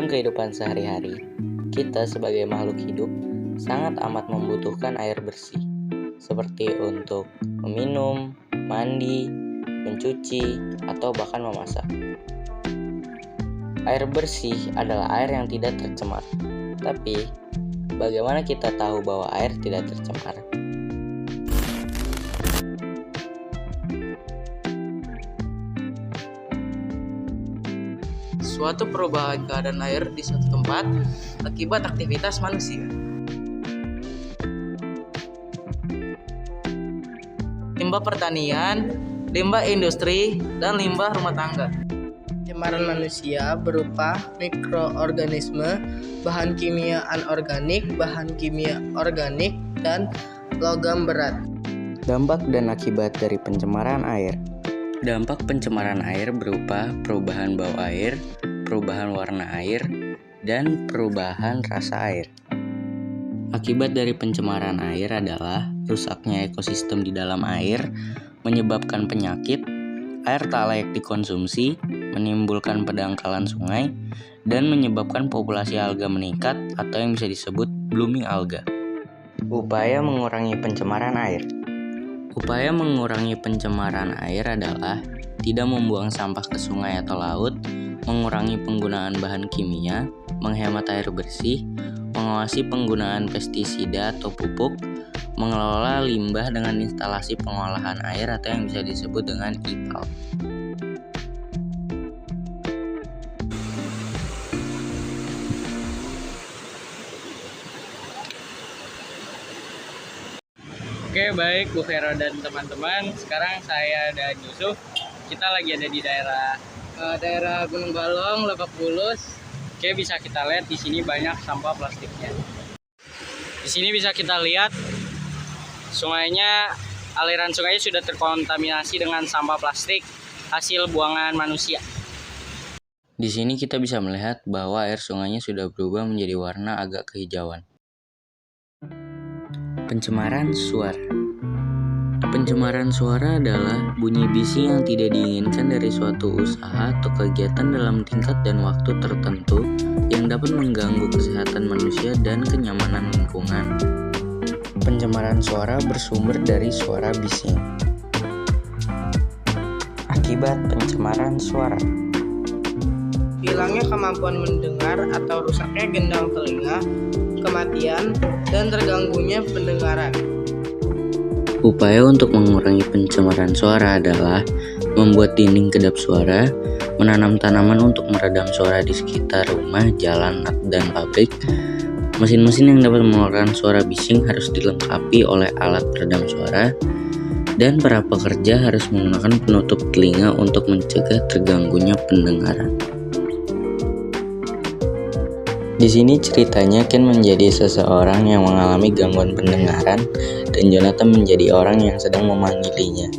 Dalam kehidupan sehari-hari, kita sebagai makhluk hidup sangat amat membutuhkan air bersih, seperti untuk meminum, mandi, mencuci, atau bahkan memasak. Air bersih adalah air yang tidak tercemar. Tapi, bagaimana kita tahu bahwa air tidak tercemar? Suatu perubahan keadaan air di suatu tempat akibat aktivitas manusia. Limbah pertanian, limbah industri, dan limbah rumah tangga. Pencemaran manusia berupa mikroorganisme, bahan kimia anorganik, bahan kimia organik, dan logam berat. Dampak dan akibat dari pencemaran air. Dampak pencemaran air berupa perubahan bau air, perubahan warna air, dan perubahan rasa air. Akibat dari pencemaran air adalah rusaknya ekosistem di dalam air, menyebabkan penyakit, air tak layak dikonsumsi, menimbulkan pendangkalan sungai, dan menyebabkan populasi alga meningkat atau yang bisa disebut blooming alga. Upaya mengurangi pencemaran air. Upaya mengurangi pencemaran air adalah tidak membuang sampah ke sungai atau laut, mengurangi penggunaan bahan kimia, menghemat air bersih, mengawasi penggunaan pestisida atau pupuk, mengelola limbah dengan instalasi pengolahan air atau yang bisa disebut dengan IPAL. Oke, baik Bu Vero dan teman-teman. Sekarang saya dan Yusuf, kita lagi ada di daerah Gunung Balong, Lebak Bulus. Oke, bisa kita lihat di sini banyak sampah plastiknya. Di sini bisa kita lihat sungainya, aliran sungainya sudah terkontaminasi dengan sampah plastik hasil buangan manusia. Di sini kita bisa melihat bahwa air sungainya sudah berubah menjadi warna agak kehijauan. Pencemaran suara. Pencemaran suara adalah bunyi bising yang tidak diinginkan dari suatu usaha atau kegiatan dalam tingkat dan waktu tertentu yang dapat mengganggu kesehatan manusia dan kenyamanan lingkungan. Pencemaran suara bersumber dari suara bising. Akibat pencemaran suara. Hilangnya kemampuan mendengar atau rusaknya gendang telinga, kematian, dan terganggunya pendengaran. Upaya untuk mengurangi pencemaran suara adalah membuat dinding kedap suara, menanam tanaman untuk meredam suara di sekitar rumah, jalan, dan pabrik. Mesin-mesin yang dapat mengeluarkan suara bising harus dilengkapi oleh alat peredam suara, dan para pekerja harus menggunakan penutup telinga untuk mencegah terganggunya pendengaran. Di sini ceritanya Ken menjadi seseorang yang mengalami gangguan pendengaran dan Jonathan menjadi orang yang sedang memanggilinya.